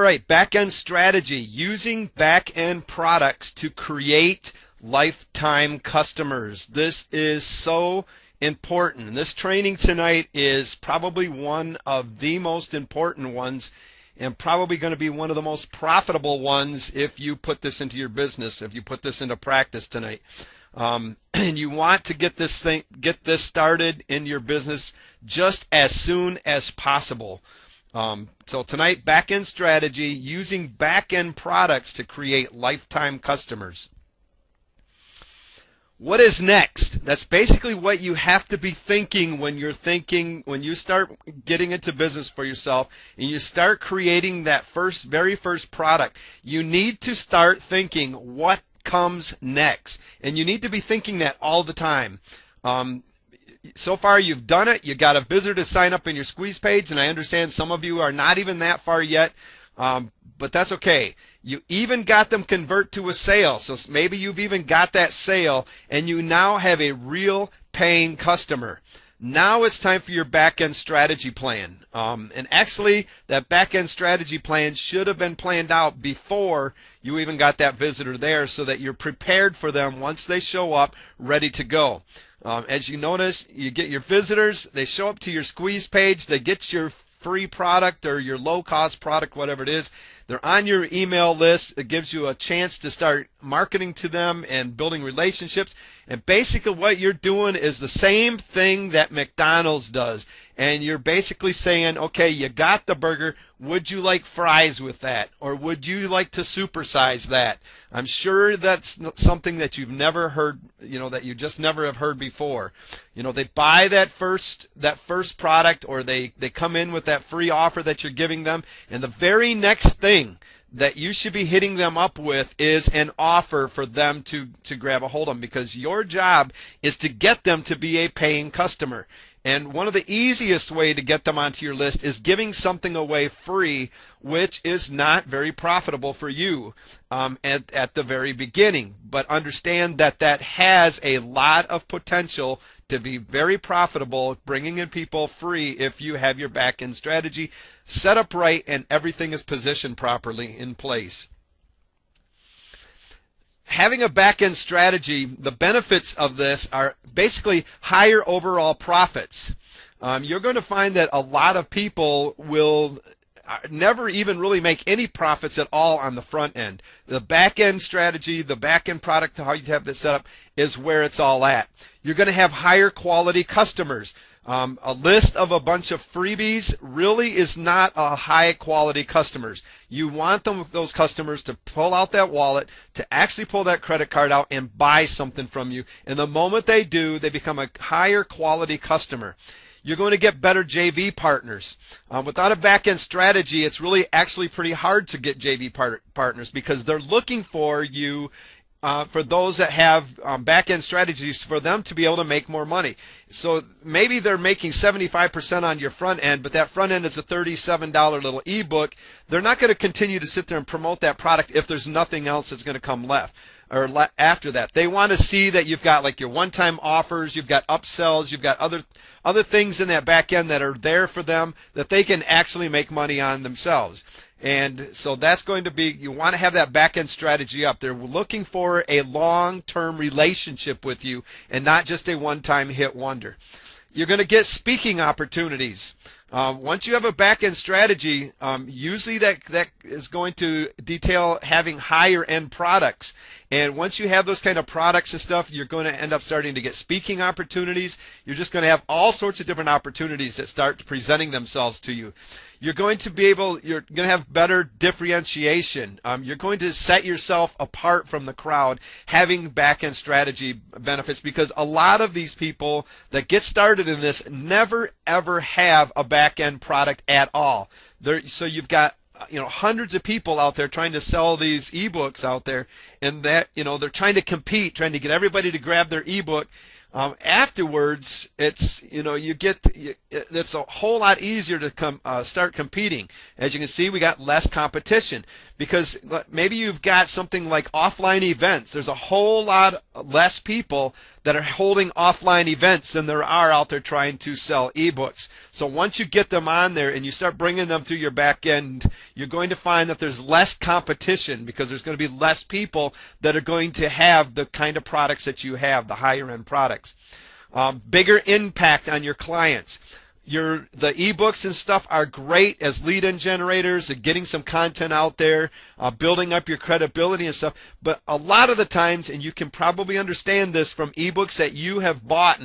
right, back-end strategy, using back-end products to create lifetime customers. This is so important. This training tonight is probably one of the most important ones, and probably going to be one of the most profitable ones if you put this into your business, if you put this into practice tonight. And you want to get this started in your business just as soon as possible. So tonight, back-end strategy, using back-end products to create lifetime customers. What is next? That's basically what you have to be thinking when you start getting into business for yourself and you start creating that very first product. You need to start thinking what comes next, and you need to be thinking that all the time. So far you've done it. You got a visitor to sign up in your squeeze page, and I understand some of you are not even that far yet, but that's okay. You even got them convert to a sale, so maybe you've even got that sale and you now have a real paying customer. Now it's time for your back-end strategy plan. And actually, that back-end strategy plan should have been planned out before you even got that visitor there, so that you're prepared for them once they show up, ready to go. As you notice, you get your visitors, they show up to your squeeze page, they get your free product or your low-cost product, whatever it is. They're on your email list. It gives you a chance to start marketing to them and building relationships. And basically what you're doing is the same thing that McDonald's does. And you're basically saying, okay, you got the burger. Would you like fries with that? Or would you like to supersize that? I'm sure that's something that you've never heard, that you just never have heard before. They buy that first product, or they come in with that free offer that you're giving them. And the very next thing that you should be hitting them up with is an offer for them to grab a hold of them, because your job is to get them to be a paying customer. And one of the easiest way to get them onto your list is giving something away free, which is not very profitable for you at the very beginning. But understand that that has a lot of potential to be very profitable, bringing in people free if you have your back-end strategy set up right and everything is positioned properly in place. Having a back-end strategy, the benefits of this are basically higher overall profits. You're going to find that a lot of people will never even really make any profits at all on the front end. The back-end strategy, the back-end product, how you have this set up, is where it's all at. You're going to have higher quality customers. A list of a bunch of freebies really is not a high quality customers. You want those customers to pull out that wallet, to actually pull that credit card out and buy something from you. And the moment they do, they become a higher quality customer. You're going to get better JV partners. Without a back-end strategy, it's really actually pretty hard to get JV partners, because they're looking for you, for those that have back-end strategies, for them to be able to make more money. So maybe they're making 75% on your front end, but that front end is a $37 little ebook. They're not going to continue to sit there and promote that product if there's nothing else that's going to come left or after that. They want to see that you've got like your one-time offers, you've got upsells, you've got other things in that back end that are there for them that they can actually make money on themselves. And so that's going to be, you want to have that back-end strategy up. They're looking for a long-term relationship with you and not just a one-time hit wonder. You're going to get speaking opportunities. Once you have a back-end strategy, usually that is going to detail having higher-end products. And once you have those kind of products and stuff, you're going to end up starting to get speaking opportunities. You're just going to have all sorts of different opportunities that start presenting themselves to you. You're going to have better differentiation. You're going to set yourself apart from the crowd, having back-end strategy benefits, because a lot of these people that get started in this never ever have a back-end product at all. So you've got hundreds of people out there trying to sell these ebooks out there, and that they're trying to compete, trying to get everybody to grab their ebook. Afterwards, it's it's a whole lot easier to start competing. As you can see, we got less competition, because maybe you've got something like offline events. There's a whole lot less people that are holding offline events than there are out there trying to sell ebooks. So once you get them on there and you start bringing them through your back end, you're going to find that there's less competition because there's going to be less people that are going to have the kind of products that you have, the higher end products. Bigger impact on your clients. The ebooks and stuff are great as lead-in generators and getting some content out there, building up your credibility and stuff. But a lot of the times, and you can probably understand this from ebooks that you have bought,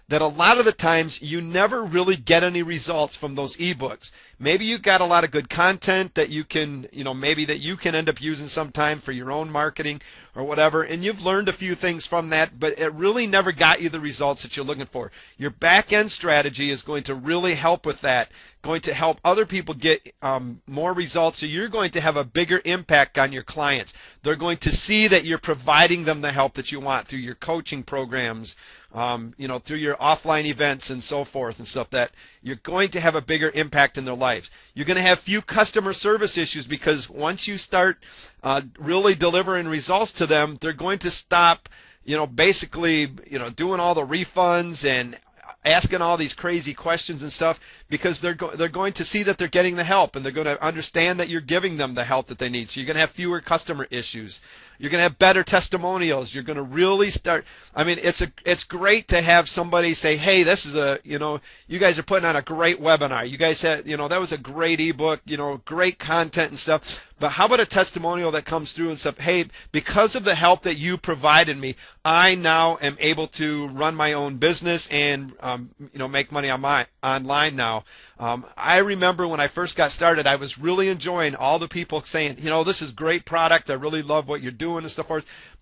that a lot of the times you never really get any results from those ebooks. Maybe you've got a lot of good content that you can, maybe that you can end up using sometime for your own marketing or whatever, and you've learned a few things from that, but it really never got you the results that you're looking for. Your back-end strategy is going to really help with that, going to help other people get more results, so you're going to have a bigger impact on your clients. They're going to see that you're providing them the help that you want through your coaching programs, through your offline events and so forth and stuff, that you're going to have a bigger impact in their lives. You're going to have few customer service issues because once you start really delivering results to them, they're going to stop, basically, doing all the refunds and asking all these crazy questions and stuff, because they're going to see that they're getting the help, and they're going to understand that you're giving them the help that they need. So you're going to have fewer customer issues. You're going to have better testimonials. You're going to really start. I mean, it's great to have somebody say, "Hey, this is you guys are putting on a great webinar. You guys had, that was a great ebook, great content and stuff." But how about a testimonial that comes through and stuff? Hey, because of the help that you provided me, I now am able to run my own business and make money online now. I remember when I first got started, I was really enjoying all the people saying, this is great product. I really love what you're doing and stuff.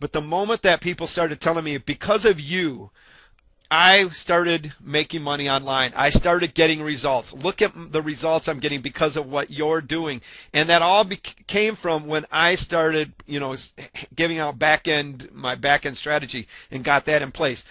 But the moment that people started telling me, because of you, I started making money online. I started getting results. Look at the results I'm getting because of what you're doing. And that all came from when I started, giving out my back end strategy and got that in place.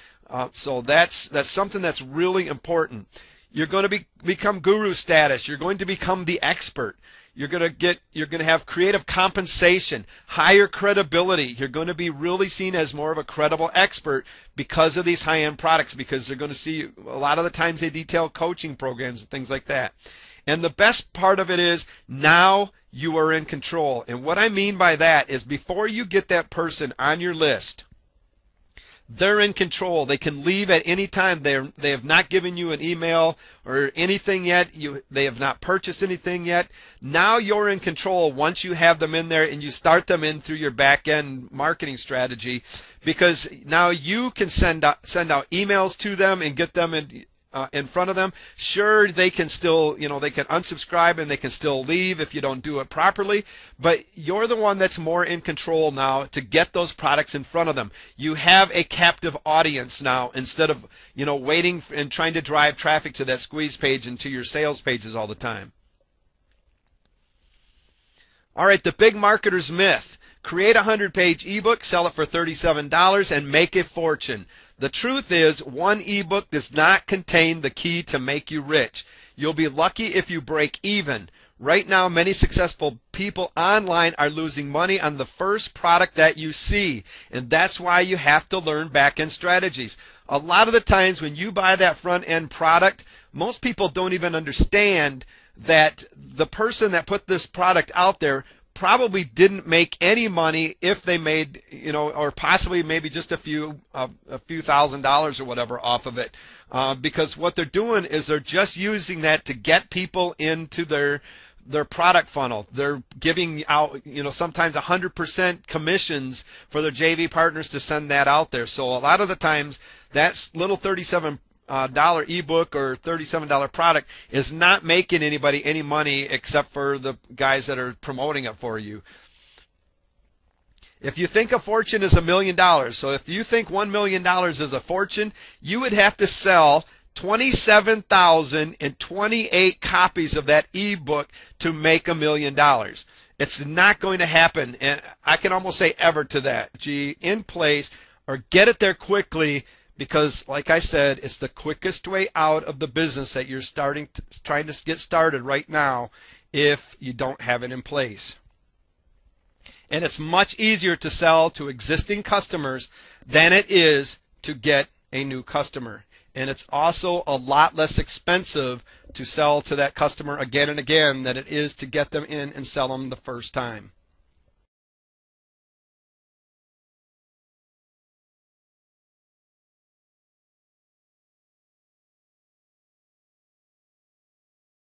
So that's something that's really important. You're going to become guru status. You're going to become the expert. You're going to have creative compensation, higher credibility. You're going to be really seen as more of a credible expert because of these high-end products, because they're going to see a lot of the times they detail coaching programs and things like that. And the best part of it is now you are in control. And what I mean by that is before you get that person on your list, they're in control. They can leave at any time. They have not given you an email or anything yet. They have not purchased anything yet. Now you're in control once you have them in there and you start them in through your back-end marketing strategy, because now you can send out emails to them and get them in front of them. Sure, they can still, they can unsubscribe and they can still leave if you don't do it properly, but you're the one that's more in control now to get those products in front of them. You have a captive audience now instead of, waiting and trying to drive traffic to that squeeze page and to your sales pages all the time. All right, the big marketer's myth. Create a 100-page ebook, sell it for $37, and make a fortune. The truth is, one ebook does not contain the key to make you rich. You'll be lucky if you break even. Right now, many successful people online are losing money on the first product that you see, and that's why you have to learn back-end strategies. A lot of the times when you buy that front-end product, most people don't even understand that the person that put this product out there probably didn't make any money if they made, or possibly maybe just a few $1,000s or whatever off of it, because what they're doing is they're just using that to get people into their product funnel. They're giving out, sometimes 100% commissions for their JV partners to send that out there. So a lot of the times that little $37 ebook or $37 product is not making anybody any money except for the guys that are promoting it for you. If you think a fortune is $1 million, so if you think $1 million is a fortune, you would have to sell 27,028 copies of that ebook to make $1 million. It's not going to happen, and I can almost say ever to that. In place, or get it there quickly, because like I said, it's the quickest way out of the business that you're trying to get started right now if you don't have it in place. And it's much easier to sell to existing customers than it is to get a new customer. And it's also a lot less expensive to sell to that customer again and again than it is to get them in and sell them the first time.